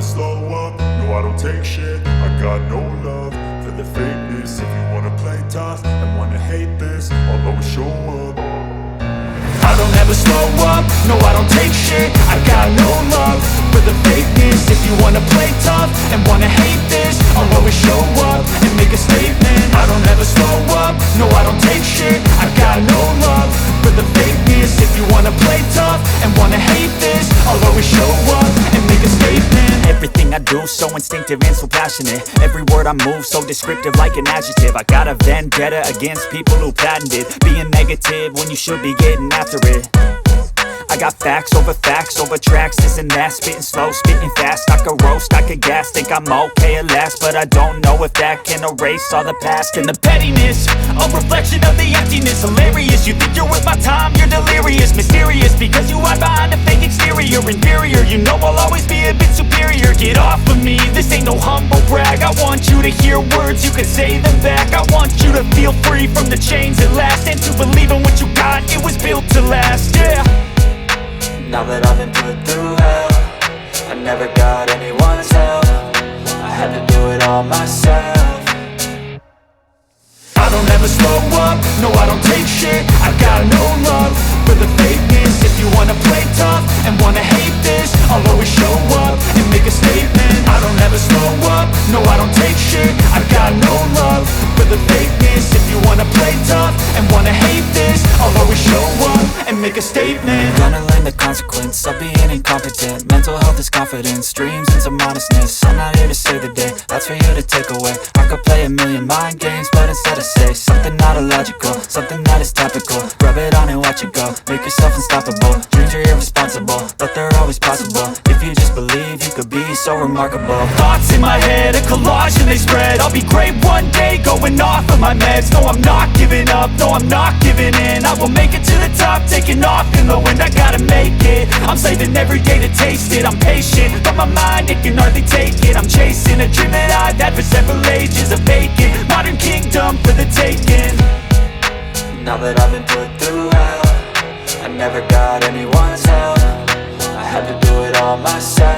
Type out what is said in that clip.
slow up, no I don't take shit. I got no love for the fakeness. If you wanna play tough and wanna hate this, I'll always show up. I don't ever slow up, no I don't take shit. I got no love for the fakeness. If you wanna play tough and wanna hate this, I'll always show up and make a statement. I don't ever slow up, no I don't take shit. I got no love for the fakeness. If you wanna play tough and wanna hate this, I'll always show up and make a statement. Everything I do so instinctive and so passionate. Every word I move so descriptive like an adjective. I got a vendetta against people who patented being negative when you should be getting after it. I got facts over tracks, this and that. Spitting slow, spitting fast, I could roast, I could gas. Think I'm okay at last, but I don't know if that can erase all the past. And the pettiness, a reflection of the emptiness. Hilarious, you think you're worth my time, you're delirious. Mysterious, because you hide behind a fake exterior. Inferior, you know I'll always be a bit superior. Get off of me, this ain't no humble brag. I want you to hear words, you can say them back. I want you to feel free from the chains at last, and to believe in what you got, it was built to last, yeah. Now that I've been put through hell, I never got anyone's help. I had to do it all myself. I don't ever slow up, no I don't take shit. I got no love for the fakeness. If you wanna play tough and wanna hate this, I'll always show up and make a statement. I don't ever slow up, no I don't take shit. I got no love for the fakeness. If you wanna play tough and wanna hate this, I'll always show up and make a statement. Gonna learn the consequence of being incompetent. Mental health is confidence, dreams and some honestness. I'm not here to save the day, that's for you to take away. I could play a million mind games, but instead I say something not illogical, something that is topical. Rub it on and watch it go, make yourself unstoppable. Dreams are irresponsible, but they're always possible. If you just believe, you could be so remarkable. Thoughts in my head, a collage and they spread. I'll be great one day, going off of my meds. No, I'm not giving up, no, I'm not giving in. I will make it to the top, taking off in the wind. I gotta make it, I'm saving every day to taste it. I'm patient, but my mind, it can hardly take it. I'm chasing a dream that I've had for several ages. A vacant, modern kingdom for the taking. Now that I've been put through hell, I never got anyone's help. I had to do it all myself.